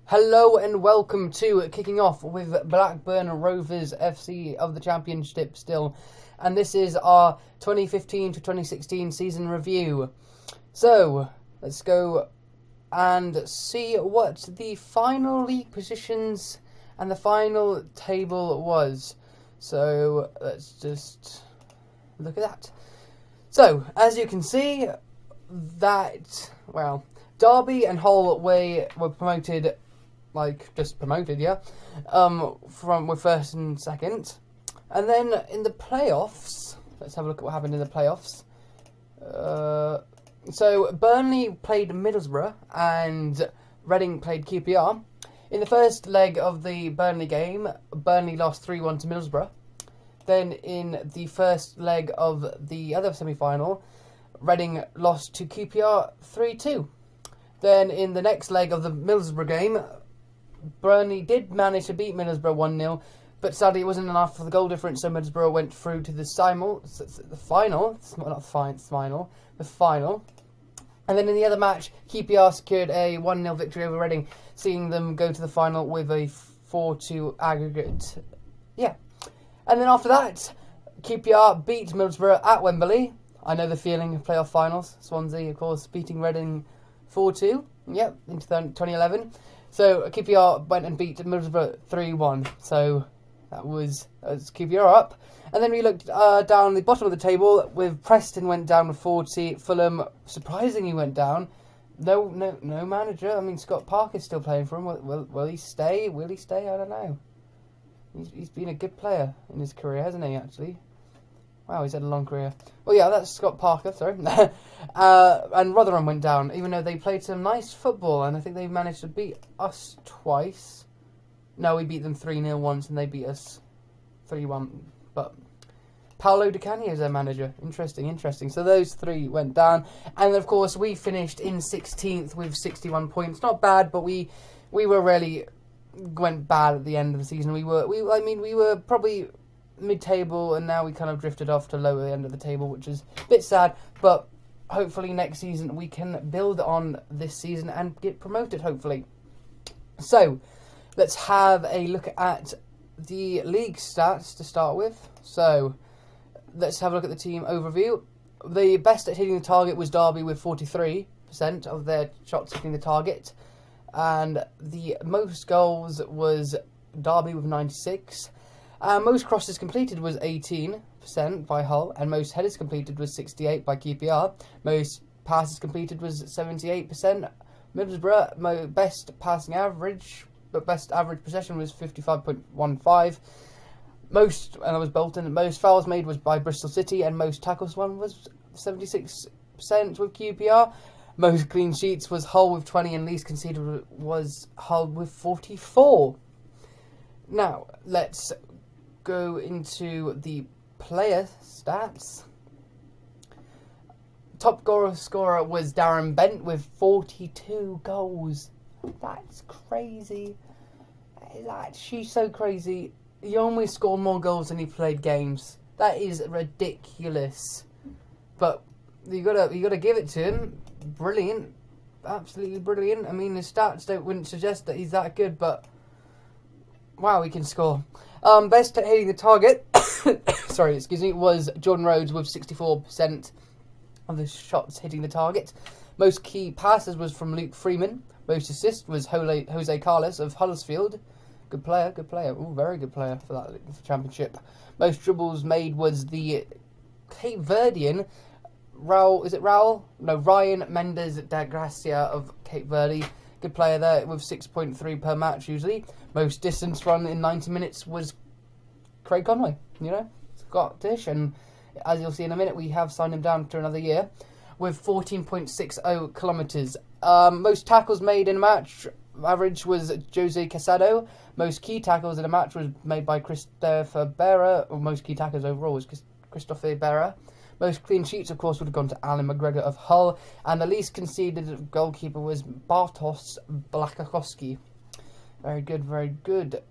Hello and welcome to Kicking Off with Blackburn Rovers FC of the Championship still. And this is our 2015 to 2016 season review. So, let's go and see what the final league positions and the final table was. So, let's just look at that. So, as you can see, Derby and Hull were promoted, just promoted, yeah, from with first and second. And then in the playoffs, let's have a look at what happened in the playoffs. So Burnley played Middlesbrough and Reading played QPR. In the first leg of the Burnley game, Burnley lost 3-1 to Middlesbrough. Then in the first leg of the other semi-final, Reading lost to QPR 3-2. Then in the next leg of the Middlesbrough game, Burnley did manage to beat Middlesbrough 1-0, but sadly it wasn't enough for the goal difference, so Middlesbrough went through to the final. And then in the other match, QPR secured a 1-0 victory over Reading, seeing them go to the final with a 4-2 aggregate. Yeah. And then after that, QPR beat Middlesbrough at Wembley. I know the feeling of playoff finals. Swansea, of course, beating Reading 4-2. Yep, into 2011. So QPR went and beat Middlesbrough 3-1. So that was QPR up. And then we looked down the bottom of the table with Preston went down with 40. Fulham surprisingly went down. No manager. I mean, Scott Parker's still playing for him. Will he stay? Will he stay? I don't know. He's been a good player in his career, hasn't he, actually? Wow, he's had a long career. Well, yeah, that's Scott Parker, sorry. And Rotherham went down, even though they played some nice football, and I think they managed to beat us twice. No, we beat them 3-0 once, and they beat us 3-1. But Paolo Di Canio is their manager. Interesting. So those three went down. And, of course, we finished in 16th with 61 points. Not bad, but we were really went bad at the end of the season. We were probably mid-table, and now we kind of drifted off to lower end of the table, which is a bit sad, but hopefully next season we can build on this season and get promoted, hopefully. So let's have a look at the league stats to start with. So let's have a look at the team overview. The best at hitting the target was Derby with 43% of their shots hitting the target, and the most goals was Derby with 96. Most crosses completed was 18% by Hull, and most headers completed was 68% by QPR. Most passes completed was 78%. Middlesbrough, best passing average, but best average possession was 55.15. Most, and that was Bolton. Most fouls made was by Bristol City, and most tackles won was 76% with QPR. Most clean sheets was Hull with 20, and least conceded was Hull with 44. Now, let's go into the player stats. Top goal scorer was Darren Bent with 42 goals. That's crazy. She's so crazy. He almost scored more goals than he played games. That is ridiculous. But you gotta give it to him. Brilliant, absolutely brilliant. I mean, his stats wouldn't suggest that he's that good, but wow, he can score. Best at hitting the target, was Jordan Rhodes with 64% of the shots hitting the target. Most key passes was from Luke Freeman. Most assists was Jose Carlos of Huddersfield. Good player. Ooh, very good player for that championship. Most dribbles made was the Cape Verdean Ryan Mendes da Gracia of Cape Verde. Good player there with 6.3 per match usually. Most distance run in 90 minutes was Craig Conway, Scottish, and as you'll see in a minute, we have signed him down to another year with 14.60 kilometres. Most tackles made in a match average was Jose Casado. Most key tackles in a match was made by Christopher Berra, or most key tackles overall was Christopher Berra. Most clean sheets, of course, would have gone to Alan McGregor of Hull, and the least conceded goalkeeper was Bartosz Blakowski. Very good.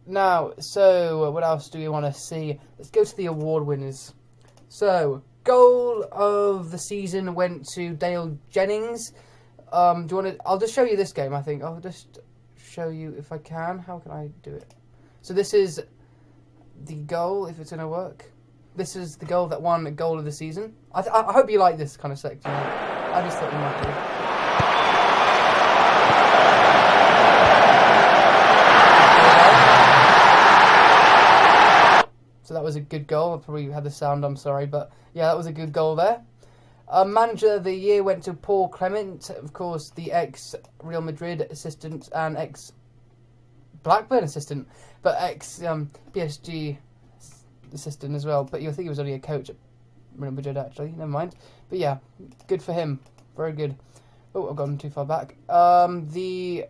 Now, so what else do we want to see? Let's go to the award winners. So, goal of the season went to Dale Jennings. Do you want to? I'll just show you this game. I think I'll just show you if I can. How can I do it? So this is the goal, if it's going to work. This is the goal that won the goal of the season. I hope you like this kind of section. I just thought you might do. So that was a good goal. I probably had the sound, I'm sorry. But yeah, that was a good goal there. Manager of the year went to Paul Clement, of course, the ex-Real Madrid assistant and ex-Blackburn assistant, but ex-PSG assistant as well. But you'll think he was only a coach at Real Madrid, actually. Never mind. But yeah, good for him. Very good. Oh, I've gone too far back. The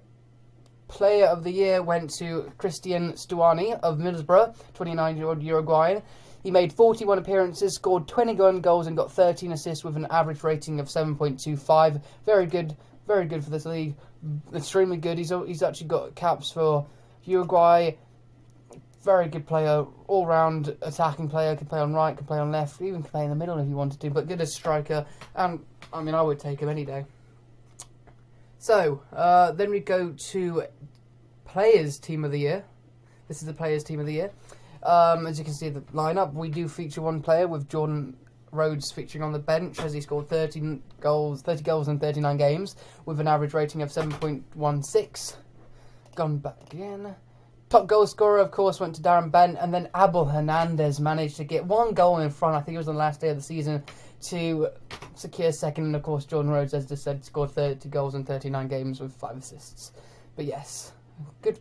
player of the year went to Christian Stuani of Middlesbrough, 29-year-old Uruguayan. He made 41 appearances, scored 21 goals and got 13 assists with an average rating of 7.25. Very good for this league. Extremely good. He's actually got caps for Uruguay. Very good player, all-round attacking player. Can play on right, can play on left, even can play in the middle if he wanted to. But good as striker, and I mean I would take him any day. So then we go to Players Team of the Year. This is the Players Team of the Year. As you can see the lineup, we do feature one player with Jordan Rhodes featuring on the bench as he scored 30 goals in 39 games with an average rating of 7.16. Gone back again. Top goal scorer, of course, went to Darren Bent, and then Abel Hernandez managed to get one goal in front. I think it was on the last day of the season to secure second. And of course, Jordan Rhodes, as just said, scored 30 goals in 39 games with 5 assists. But yes, good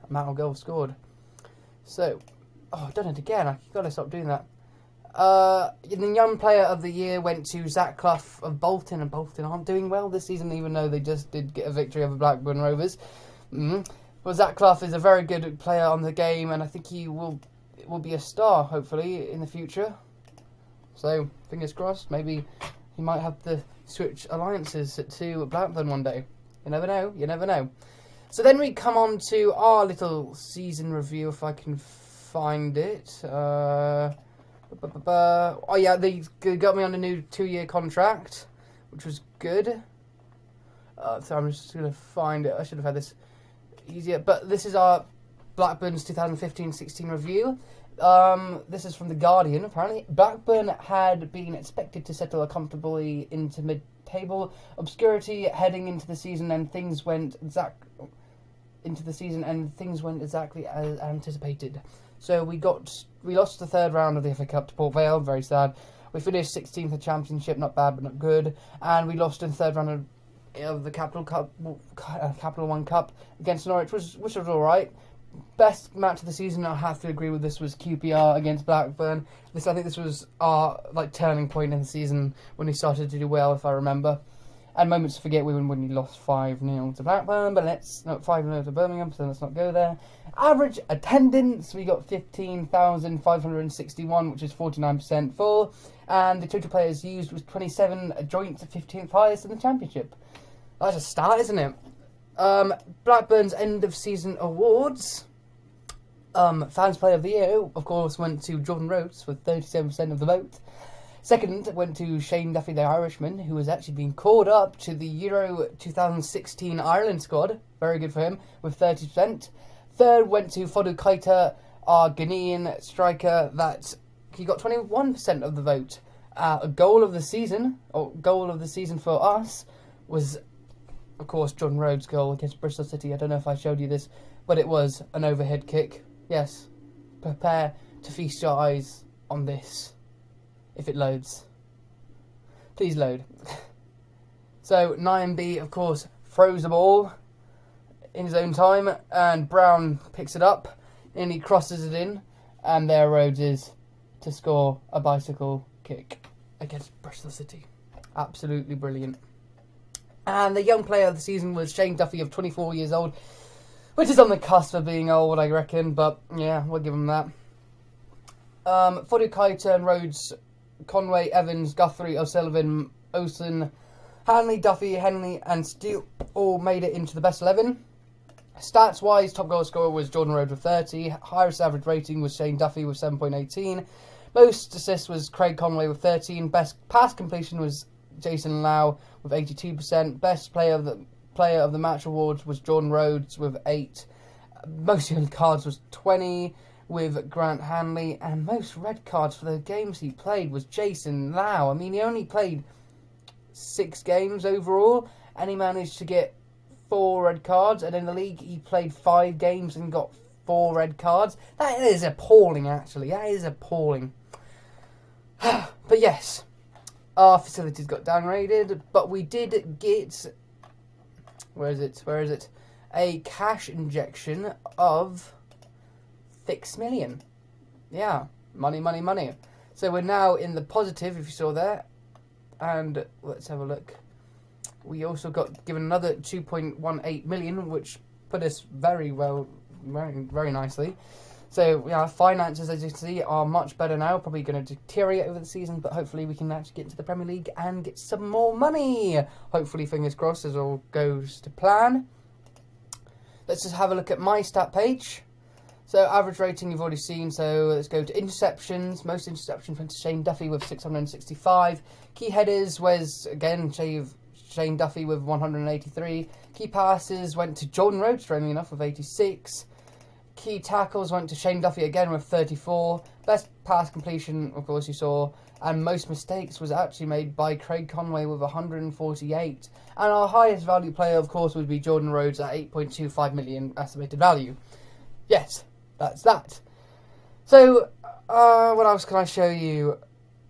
amount of goals scored. So, I've done it again. I've got to stop doing that. The young player of the year went to Zach Clough of Bolton, and Bolton aren't doing well this season, even though they just did get a victory over Blackburn Rovers. Well, Zach Clough is a very good player on the game, and I think he will be a star, hopefully, in the future. So, fingers crossed, maybe he might have to switch alliances to Blackburn one day. You never know. So then we come on to our little season review, if I can find it. Oh yeah, they got me on a new 2-year contract, which was good. So I'm just going to find it. I should have had this easier. But this is our Blackburn's 2015-16 review. This is from The Guardian, apparently. Blackburn had been expected to settle comfortably into mid-table obscurity heading into the season, and things went exactly as anticipated. So we lost the third round of the FA Cup to Port Vale, very sad. We finished 16th in the Championship, not bad but not good. And we lost in the third round of the Capital One Cup against Norwich, which was alright. Best match of the season, I have to agree with this, was QPR against Blackburn. I think this was our turning point in the season when we started to do well, if I remember. And moments to forget when we lost 5-0 to Blackburn, but 5-0 to Birmingham, so let's not go there. Average attendance, we got 15,561, which is 49% full. And the total players used was 27, a joint 15th highest in the Championship. That's a start, isn't it? Blackburn's end of season awards. Fans Player of the Year, of course, went to Jordan Rhodes with 37% of the vote. Second went to Shane Duffy, the Irishman, who was actually being called up to the Euro 2016 Ireland squad. Very good for him, with 30%. Third went to Fodu Keita, our Ghanaian striker, that he got 21% of the vote. A goal of the season for us was, of course, Jordan Rhodes' goal against Bristol City. I don't know if I showed you this, but it was an overhead kick. Yes, prepare to feast your eyes on this. If it loads. Please load. So, Nyambi, of course, throws the ball in his own time, and Brown picks it up, and he crosses it in, and there Rhodes is to score a bicycle kick against Bristol City. Absolutely brilliant. And the young player of the season was Shane Duffy of 24 years old, which is on the cusp of being old, I reckon, but yeah, we'll give him that. Fodu Keita and Rhodes, Conway, Evans, Guthrie, O'Sullivan, Osen, Hanley, Duffy, Henley and Steele all made it into the best 11. Stats-wise, top goal scorer was Jordan Rhodes with 30. Highest average rating was Shane Duffy with 7.18. Most assists was Craig Conway with 13. Best pass completion was Jason Lau with 82%. Best player of the match awards was Jordan Rhodes with 8. Most yellow cards was 20 with Grant Hanley, and most red cards for the games he played was Jason Lau. I mean, he only played 6 games overall, and he managed to get 4 red cards, and in the league he played 5 games and got 4 red cards. That is appalling, actually. That is appalling. But yes, our facilities got downgraded, but we did get... Where is it? A cash injection of 6 million. Yeah, money. So we're now in the positive, if you saw there. And let's have a look. We also got given another 2.18 million, which put us very nicely. So yeah, our finances, as you can see, are much better now. Probably going to deteriorate over the season, but hopefully we can actually get into the Premier League and get some more money. Hopefully, fingers crossed, as all goes to plan. Let's just have a look at my stat page. So average rating you've already seen. So let's go to interceptions. Most interceptions went to Shane Duffy with 665. Key headers was again Shane Duffy with 183. Key passes went to Jordan Rhodes, strangely enough, with 86. Key tackles went to Shane Duffy again with 34. Best pass completion, of course, you saw. And most mistakes was actually made by Craig Conway with 148. And our highest value player, of course, would be Jordan Rhodes at 8.25 million estimated value. Yes, that's that. So, what else can I show you?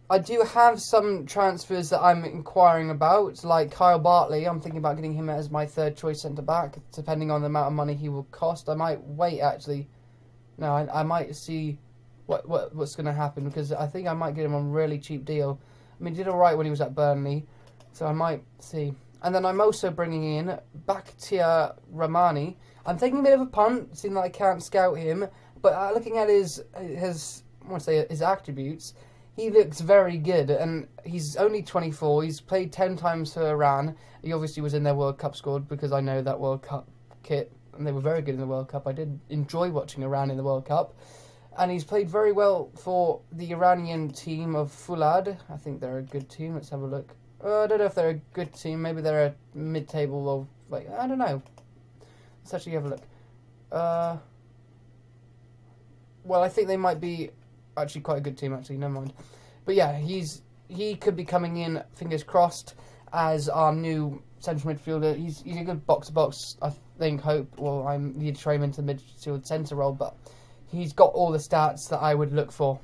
I do have some transfers that I'm inquiring about, like Kyle Bartley. I'm thinking about getting him as my third choice centre-back, depending on the amount of money he will cost. I might wait, actually. No, I might see what's going to happen, because I think I might get him on a really cheap deal. I mean, he did alright when he was at Burnley, so I might see. And then I'm also bringing in Bakhtiar Rahmani. I'm taking a bit of a punt, seeing that I can't scout him, but looking at his attributes, he looks very good, and he's only 24. He's played 10 times for Iran. He obviously was in their World Cup squad, because I know that World Cup kit, and they were very good in the World Cup. I did enjoy watching Iran in the World Cup. And he's played very well for the Iranian team of Fulad. I think they're a good team. Let's have a look. I don't know if they're a good team. Maybe they're a mid-table or, like, I don't know. Let's actually have a look. Well, I think they might be actually quite a good team, actually. Never mind. But yeah, he could be coming in, fingers crossed, as our new central midfielder. He's a good box-to-box, I think, hope. Well, I need to train him into the midfield centre role, but he's got all the stats that I would look for.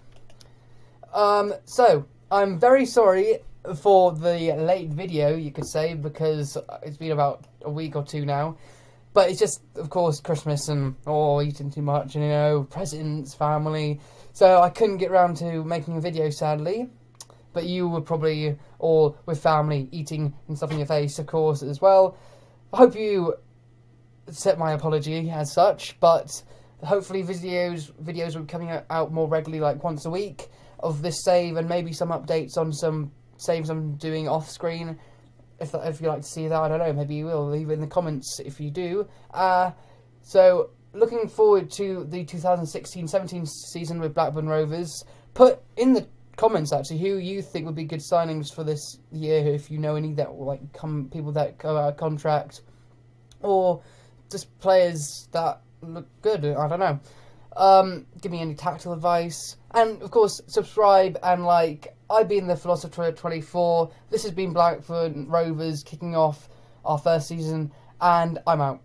So, I'm very sorry for the late video, you could say, because it's been about a week or 2 now. But it's just, of course, Christmas and, eating too much, and, you know, presents, family. So I couldn't get around to making a video, sadly. But you were probably all with family, eating and stuffing your face, of course, as well. I hope you accept my apology as such, but hopefully videos will be coming out more regularly, like once a week, of this save, and maybe some updates on some saves I'm doing off screen. If you'd like to see that, I don't know, maybe you will. Leave it in the comments if you do. So, looking forward to the 2016-17 season with Blackburn Rovers. Put in the comments, actually, who you think would be good signings for this year, if you know any that will, like, people that go out of contract, or just players that look good, I don't know. Give me any tactical advice, and of course subscribe and like. I've been the Philosopher 24. This has been Blackburn Rovers kicking off our first season, and I'm out.